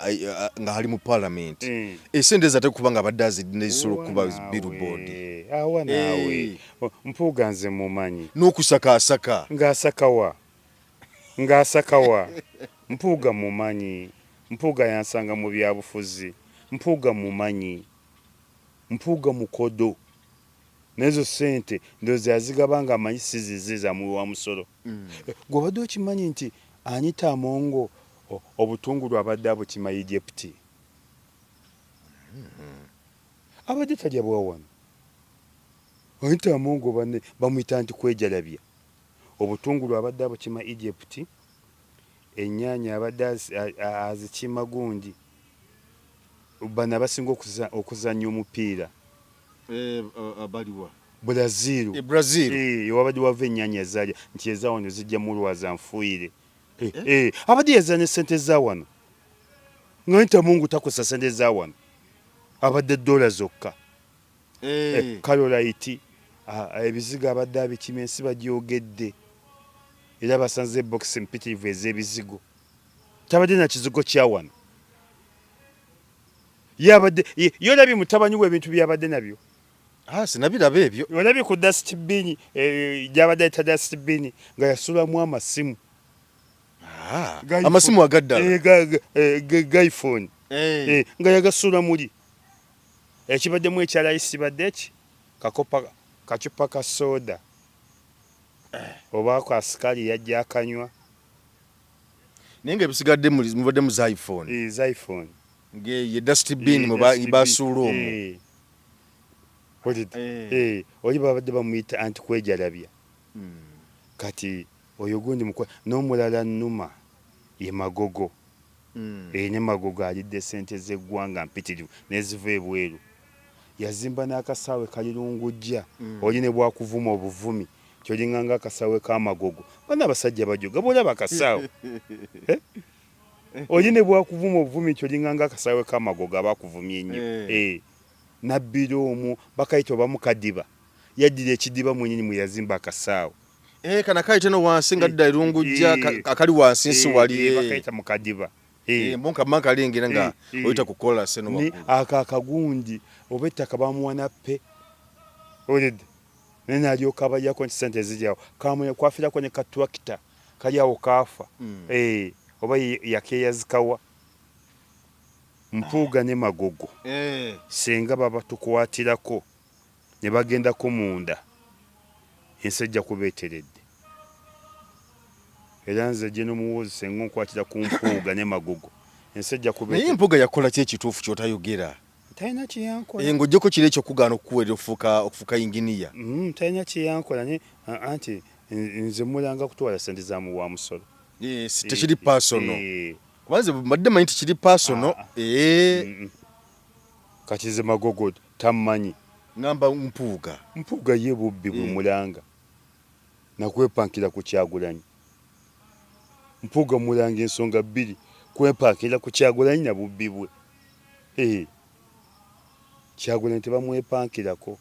nga ali mu parliament esente zate kuba nga abadde azisobola okuba billboard awa naawe mpuuga nze mumanyi n'okusakaasaka ng'asakawa mpuuga mumanyi mpuuga yansanga mu byabufuzi mpuuga mumanyi mpuuga mukodo nezo sente ndozi azigabanga amanyi sizize za mu wa musoro gwe badde okimanyi nti Anita Amongo obutungulu abadde abukimayi deputy abadde tajja bwawano Anita Amongo banne bamuyita nti kwejalabya obutungulu abadde abukima Egypt ennyanya abadde azikima gundi bana basinga okuzannya omupiira abaliwa Brazil wabadde wava ennyanya ezalya nti ezawano zijja mu lwaza nfuuyire abadde yazannya sente zawano nga ntamungu takosa sente zawano abadde dola zokka Carolite ebizigo abadde abikima ensi bagyogedde era basanze box mpitirivu ez'ebizigo tabadde na kizigo kyawano yabadde yolabye mutabanyi we ebintu byabadde nabyo sinabiraba ebyo olabye ku dustbin gyabadde ayita dustbin nga yasulamu amasimu amasimu agaddala gaiphone nga yagasula muli ekibaddemu ekyalayisi badde ki kacupa ka soda oba ko asikali yajja akanywa naye nga ebisigadde mubadde mu iphone ye dustbin basuula omwo oli babadde bamuyita anti kwejalabya kati oyo gundi n'omulala nnuma ye Magogo ne Magogo alidde sente z'eggwanga mpitirivu neziva ebweru yazimba n'akasaawe kalirungujja oli ne bwakuvuma obuvumi kyolinganga akasaawe ka Magogo bana abasajja bajoga bolaba akasaawe oli ne bwakuvuma obuvumi kyolinganga akasaawe ka Magogo abakuvumye ennyo nabbira omwo bakayita oba mukadiba yaddira ekidiba mwenyini mwe yazimba akasaawe kana kayita no wansi nga dda irungujja akali wansi nsi wali bakayita mukadiba mbonka manka alingira nga oyita kukola seno ni akagundi oba ettaka bamuwana pe olidde nene alyoka abalyako nti sente zijjawo kamwe kwafirako ne katrakita kali awo kaafa oba yakeyazikawa Mpuuga ne Magogo senga baba tukwatirako ne bagendako munda ensejja kubeeteredde era nze gye n'omuwoozi senga nkwatira ku Mpuuga ne Magogo ensejja kubeeteredde naye Mpuuga yakola ki ekituufu ky'otayogera talina kyeyankola ng'ojjeko kiri ekyokugaana okukuweera okufuuka inginiya talina kyeyankola anti nze mulanga kutwala sente za muwa musolo tekiri pasono kubanze mbadde manyi nti kiri pasono kati ze Magogo tammanyi ngamba Mpuuga ye bubbi bwe mulanga nakwepankira ku Kyagulanyi Mpuuga mulanga ensonga bbiri kwepankira ku Kyagulanyi na bubbi bwe Kyagulanyi tebamwepankirako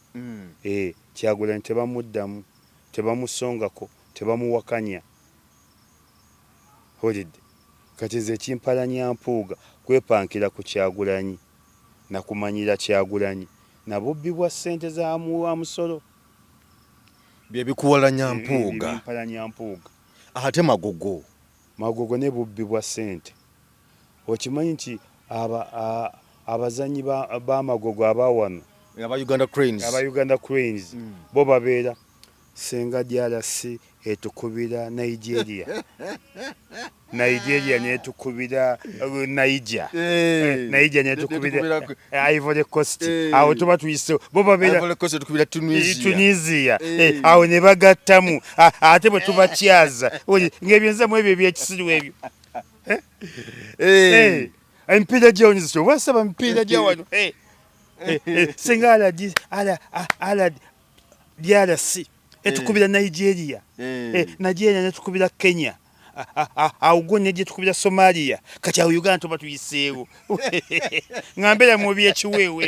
Kyagulanyi tebamuddamu tebamusongako tebamuwakanya holidde kati ze kimpalanya Mpuuga kwepankira ku Kyagulanyi nakumanyira Kyagulanyi na bubbi bwa ssente za muwa musolo bye bikuwalanya Mpuuga bimpalanya Mpuuga ate Magogo ne bubbi bwa ssente okimanyi nti abazanyi ba Magogo abawano aba Uganda Cranes bo babeera senga DRC etukubira Nigeria netukubira Niger netukubira Ivory Coast awo tuba tuyise bo babeera Ivory Coast etukubira Tunisia awo ne bagattamu ate bwe tubakyaza ng'ebyenza mu ebyo ebyekisiru ebyo emipiira gyawonyiza kyo wasaba emipiira gyawano singa ala DRC etukubira Nigeria Nigeria netukubira Kenya awo ne tukubira Somalia kati awo Uganda tuba tuyiseewo ngambera mu byekiweewo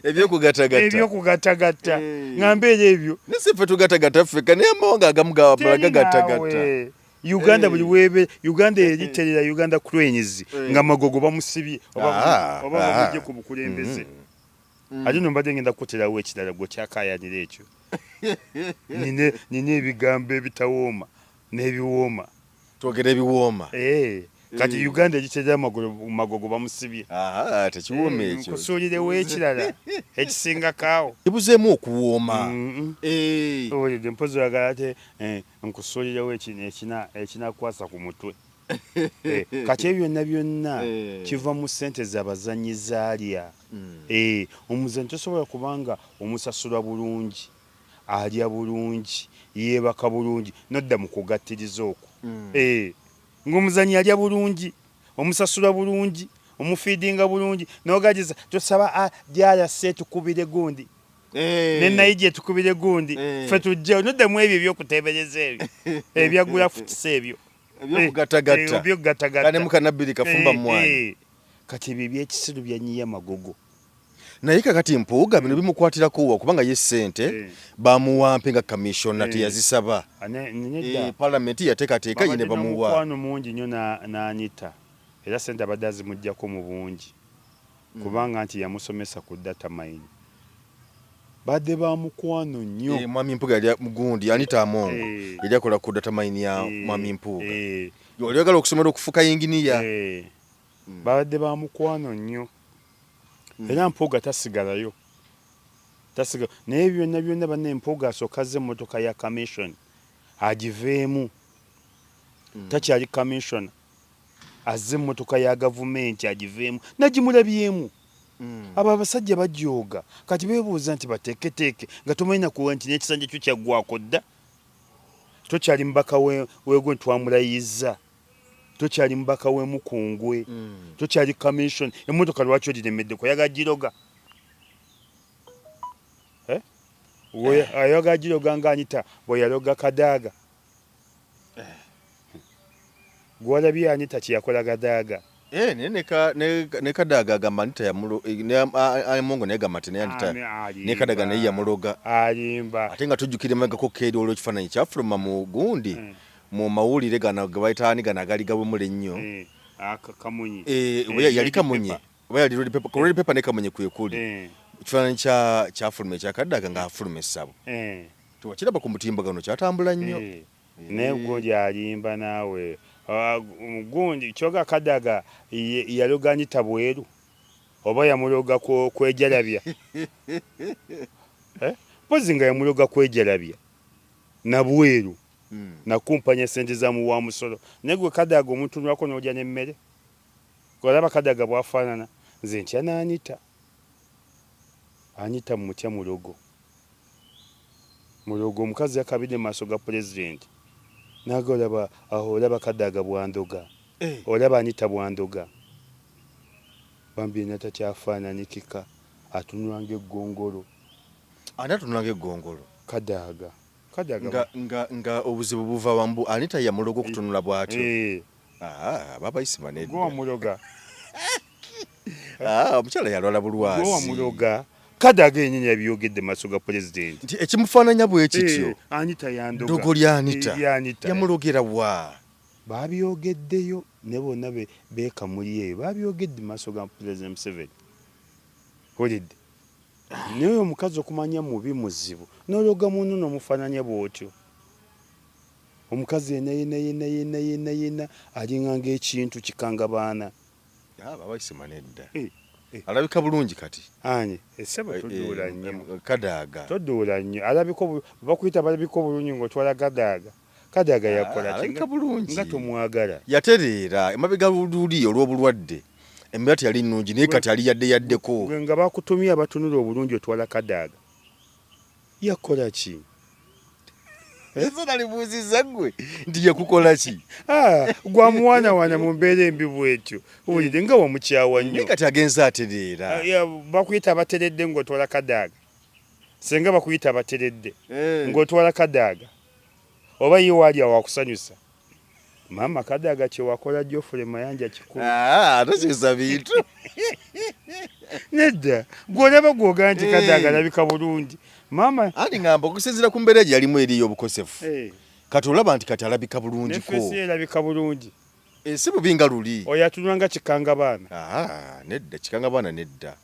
ebyokugatagatta ngambera ebyo nesife tugatagatta ffeka naye amonga agamu gagagatagatta Uganda buli webe Uganda eriterera Uganda Cranes nga Magogo bamusibye oba bamujje ku bukulembeze ate mbadde ngenda kuterawo ekirala gwe kyakayanira ekyo nine ebigambo ebitawooma n'ebiwooma twogera ebiwooma kati Uganda egiterera Magogo bamusibye tekiwooma ekyo nkusuulirewo ekirala ekisingakaawo kibuzeemu okuwooma olidde mpozi oyagala ate nkusuulirewo ekinakwasa ku mutwe kati ebyo byonna kiva mu ssente z'abazannyi zaalya omuzannyi tosobola kubanga omusasula bulungi alya bulungi yeebaka bulungi nodda mu kugattiriza okwo ng'omuzannyi alya bulungi omusasula bulungi omufiidinga bulungi n'ogagiza tosaba DRC tukubire gundi ne Nigeria tukubire gundi ffe tujjayo nodda mu ebyo ebyokuteebereza ebyo ebyagula futisa ebyo ebyokugatagatta kane mukanabiri kafumba mwanyi kati ebyo ebyekisiru byanyiya Magogo naye kakati Mpuuga bino bimukwatirako wa kubanga ye ssente bamuwampe nga kamishona teyazisaba palamenti yateekateeka ye ne bamuwa mukwano mungi nnyo n'Anita era sente abadde azimuggyako mu bungi kubanga nti yamusomesa ku data mine badde ba mukwano nnyo. Mwami Mpuuga yali mugundi Anita Amongo yali akola ku data mine ya Mwami Mpuuga yali agala okusomera okufuka yinginiya badde ba mukwano nnyo era Mpuuga tasigalayo naye byonna banne Mpuuga asooka azze emmotoka ya commission agiveemu takyali commission azze emmotoka ya gavumenti agiveemu nagimulabyemu. Abo abasajja bajooga kati beebuuza nti bateeketeeke nga tomanyi kuwa nti n'ekisanja kyo kyaggwako dda. Tokyali mubaka weegwe twamulayizza, tokyali mubaka w'emukungwe, tokyali commission. Emmotoka lwaki ogiremedde kuyaga giroga? Ayaga giroga nga Anita bwe yaloga Kadaaga. Gwalabye Anita kyeyakola Kadaaga. Ne Kadaaga agamba Anita Amongo naye gamba nti ne Anita ne Kadaaga naye yamuloga alimba ate nga tujjukira emagako keeri olwo ekifaananyi kyafuluma mu gundi mu mawulire gano ge bayita ani gano agali gabwemule nnyo Kamunyi yali Kamunyi oba yali Red Pepper ne Kamunyi kwekuli ekifaananyi kyafuluma ekya Kadaaga ng'afuluma essabo tewakiraba ku mutimbagano kyatambula nnyo naye gundi alimba naawe gundi kyoga Kadaaga yaloga Anita bweru oba yamuloga kwejalabya pozi nga yamuloga kwejalabya na bweru na kumpanya sente za mu wa musolo naye gwe Kadaaga omuntu nwako n'olya n'emmere olaba Kadaaga bwafaanana nze ntya na Anita mutya mulogo omukazi yakabidde maaso ga pulezidenti naga olaba Kadaaga bwandoga olaba Anita bwandoga bambi natakyafaananikika atunula ng'eggongolo ani atunula ng'eggongolo Kadaaga nga obuzibu buva wambu Anita yamuloga okutunula bw'atyo baba isima nedda gwamuloga omukyala yalwala bulwazi gwamuloga Kadaaga yennyini yabyogedde maaso ga pulezidenti nti ekimufaananya bwe kityo Anita yandoga ddogo lya Anita yamulogera wa babyogeddeyo ne bonna beekamuli eyo babyogedde maaso ga Pulezidenti Museveni olidde naye omukazi okumanya mubi muzibu n'ologa munno n'omufaananya bw'otyo omukazi yena alinga ng'ekintu kikanga baana baba isima nedda alabika bulungi kati ani essebo toduula nnyo Kadaaga toduula nnyo alabiko bakuyita balabiko bulungi ng'otwala Kadaaga yakola alabika bulungi nga tomwagala yatereera emabega luli olw'obulwadde embeera teyali nnungi naye kati ali yaddeko nga bakutumye abatunula obulungi otwala Kadaaga yakola ki ezo nalibuuzizza ggwe nti yakukola ki gwamuwaanawaana mu mbeera embi bwetyo owulire nga wamukyawa nnyo kati agenze atereera bakuyita abateredde ng'otwala Kadaaga senga bakuyita abateredde ng'otwala Kadaaga oba ye waali awakusanyusa maama Kadaaga kyewakola Geoffrey Mayanja kikulu tokyusa bintu nedda gw'olaba gwogala nti Kadaaga alabika bulungi maama andi ngamba okusinziira ku mbeera gye yalimu eri y'obukosefu kati olaba nti kati alabika bulungiko nefeesi erabika bulungi si bubi nga luli oyo atunula nga kikanga baana nedda kikanga baana nedda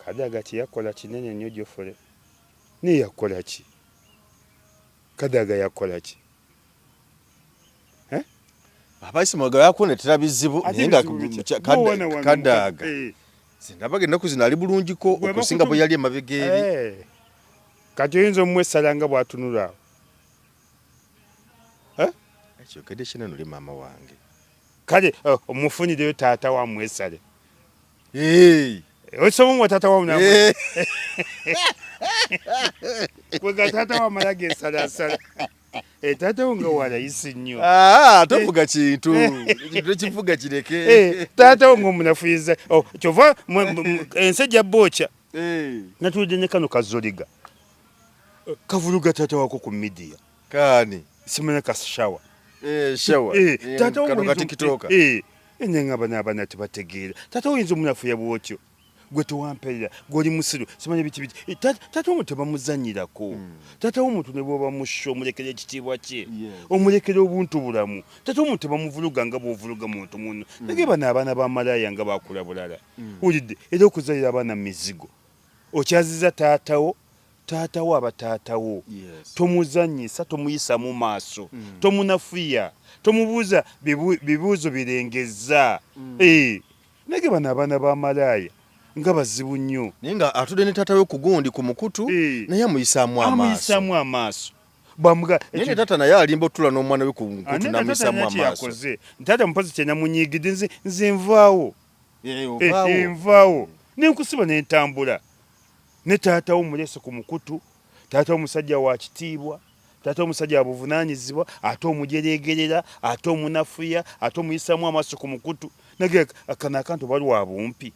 Kadaaga kyeyakola kinene nnyo Geoffrey naye yakola ki Kadaaga yakola ki abaisimaga yakuneetera bizibu naye nga Kadaaga sinabage ennaku zino ali bulungiko okusinga bwe yali emabega eri kati oyinza omumwesala nga bw'atunula ekyogedde kinene oli maama wange kale omufunireyo taata wamwesale osobola taata wamu kwega taata wamala gesalasala taata wo nga walayisi nnyo tovuga kintu ekivuga kireke taata wo ng'omunafuyiza kyova ensi ejja bookya natulidde ne kano kazoliga kavuluga taata wako ku midiya kaani simanya kashawa taata wo katikitoka neŋŋamba n'abaana tebategeera taata wo oyinza omunafuya bwotyo gwe tewamperera gwoli musiru simanya biki tata omuntu tebamuzanyirako tata omuntu ne bwoba musho omulekera ekitiibwa kye omulekera obuntu bulamu tata omuntu tebamuvuluga nga bwovuluga muntu muno nage bano abaana bamalaya nga bakula bulala wulidde era okuzalira abaana mizigo okyaziza taatawo aba taatawo tomuzanyisa tomuyisa mu maaso tomunafuya tomubuuza bibuuzo birengeza nage bano abaana bamalaya nga bazibu nnyo naye nga atudde ne taata we ku gundi ku mukutu naye amuyisaamu amaaso naye tata naye alimba otula n'omwana we ku mukutu n'amuyisaamu amaaso taata mupozi kyenamunyigidde nze nvaawo nvaawo nenkusiba nentambula ne taata wo mulese ku mukutu taata omusajja wa kitiibwa taata omusajja abuvunaanyizibwa ate omujeregerera ate omunafuya ate omuyisaamu amaaso ku mukutu nage akana akantu baliwo abumpi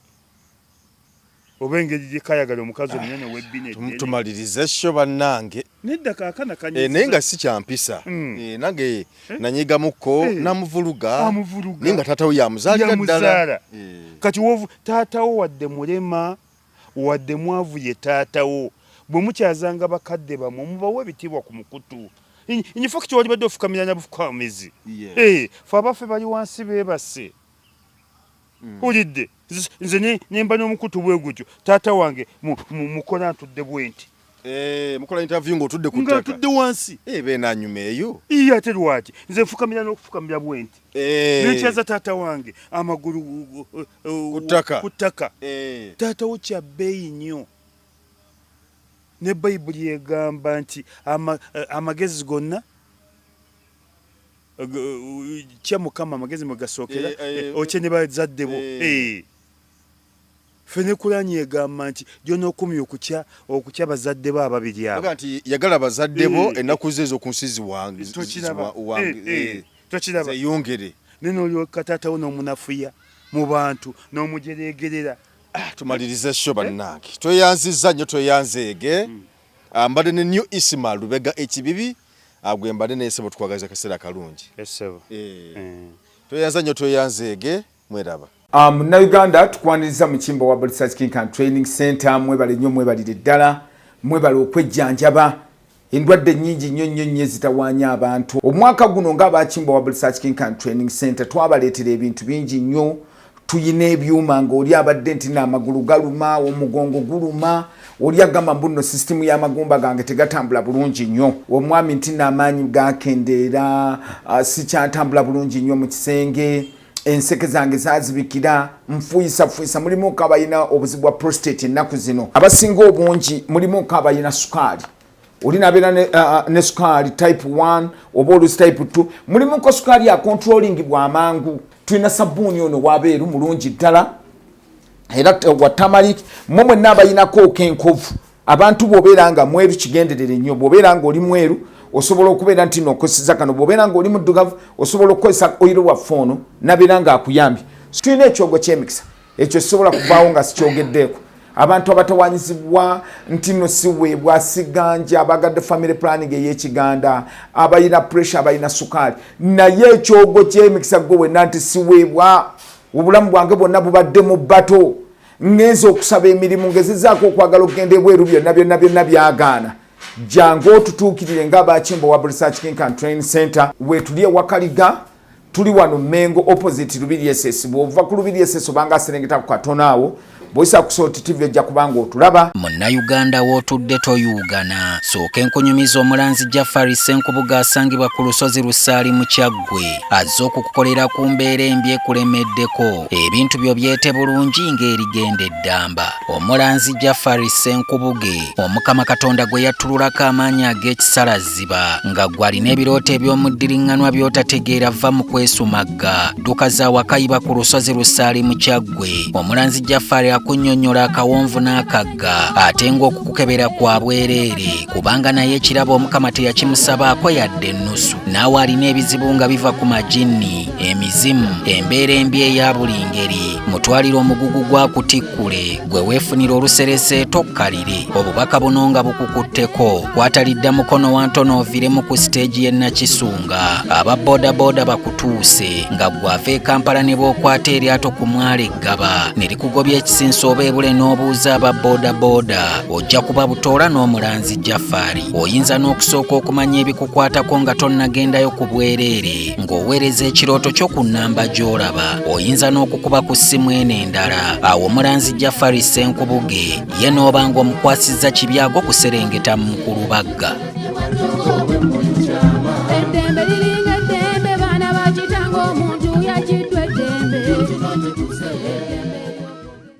oba engeri gyekayagala omukazi omunene webbine tumalirize sho bannange nedda kaakana kanyiza naye nga si kyampisa nange nanyigamukko namuvuluga naye nga taata we yamuzaalira ddala kati taatawo wadde mulema wadde mwavu ye taatawo bwe mukyazanga bakadde bamwe mubawe ebitiibwa ku mukutu infakiti wali badde ofukamira nabufukamezi fe abaffe bali wansi beebase ulidde nze nemba n'omukutu bwe gutyo taata wange mukola ntudde bwenti mukola interview ng'otudde ku ttaka ng'atudde wansi beenanyuma eyo ate lwaki nze nfukamira n'okufukamira bwenti nekyaza taata wange amagulu ku ttaka taata wo kya bbeeyi nnyo ne bayibuli egamba nti amagezi gonna kya mukama amagezi mwe gasookera okye ne bazadde bo fene kulanyi egamba nti gyonookumya okutya bazadde bo ababiri abo nti yagala bazadde bo ennaku ze ez'oku nsi tokiraba yongere nenolyoka taatawo n'omunafuya mu bantu n'omujeregerera tumalirize sho bannange tweyanziza nnyo tweyanzeege mbadde ne New Ismail Lubega ekibibi agwe mbadde neesebo tukwagaliza akaseera kalungi tweyanza nnyo tweyanzeege mweraba Munnayuganda tukwaniriza mu kimbo wa Research King and Training Center mwebale nnyo mwebalire ddala mwebale okwejjanjaba endwadde nnyingi nnyo zitawaanya abantu omwaka guno ng'abakimbo wa Research King and Training Center twabaleetera ebintu bingi nnyo tuyina ebyuma ng'oli abadde nti n'amagulu galuma omugongo guluma oli agamba mbuno sisitimu y'amagumba gange tegatambula bulungi nnyo omwami nti n'amaanyi gakendeera sikyatambula bulungi nnyo mu kisenge enseke zange zazibikira nfuyisa mulimu kabayina obuzibu bwa prostate ennaku zino abasinga obungi mulimu kabayina sukaali olina abeera ne sukaali type 1 oba olusi type 2 mulimu ko sukaali ya controlling bwa mangu tulina sabbuuni ono wabeeru mulungi ddala era wa tamalik mmwe n'abayinako kenkovu abantu bw'obeera nga mweru kigenderere nnyo bw'obeera nga oli mweru osobola okubeera nti n'okoseza kano bw'obeera nga oli muddugavu osobola okukozesa oyiro waffe ono nabeera nga akuyambye tulina ekyogo ky'emikisa ekyo kisobola kuvaawo nga sikyogeddeeko abantu abatawanyizibwa nti no siweebwa siganja abagadde family planning ey'ekiganda abayina pressure abayina sukaali naye ekyogo ky'emikisa gwe wenna nti siweebwa obulamu bwange bwonna bubadde mu bbato ngenza okusaba emirimu ngezezaako okwagala okugenda ebweru byonna byagaana jangu otutuukirire ng'abakimbo wa Research King and Training Center wetuli ewakaliga tuli wano Mengo opposite Lubiri SS bw'ova ku Lubiri SS obanga aserengeta ku katono awo boyisa ku Salt TV ejja kubanga otulaba munnayuganda w'otudde toyugana sooka enkunyumiza omulanzi Jafari Senkubuga asangibwa ku lusozi Lusaali mu Kyaggwe azze okukukolera ku mbeera embi ekulemeddeko ebintu byo byete bulungi ng'erigenda eddamba omulanzi Jafari Senkubuge omukama Katonda gwe yattululako amaanyi ag'ekisalaziba nga gwe alina ebirooto eby'omuddiringanwa by'otategeera va mu kwesumagga dduka za wakayiba ku lusozi Lusaali mu Kyaggwe omulanzi Jafari kunnyonnyola akawonvu n'akagga ate ng'okukukebera kwa bwereere kubanga naye ekirabo omukama teyakimusabaako yadde ennusu naawe alina ebizibu nga biva ku majinni emizimu embeera embi eya buli ngeri mutwalire omugugu gwa kutikkule gwe weefunira oluserese tokkalire obubaka buno nga bukukutteko kwatalidda mukono wa ntono oviremu ku siteegi y'e Nakisunga aba bodaboda bakutuuse nga gwava e Kampala ne bw'okwata eryato ku mwala eggaba ne likugobya ekisinso Namugenso oba Ebule n'obuuza aba bodaboda ojja kuba butoola n'omulanzi Jafari. Oyinza n'okusooka okumanya ebikukwatako nga tonnagendayo ku bwereere ng'oweereza ekirooto kyo ku nnamba gy'olaba. Oyinza n'okukuba ku ssimu eno endala. Awo omulanzi Jafari Ssenkubuge ye n'oba ng'omukwasizza Kibyago kuserengeta mu Mukulubagga.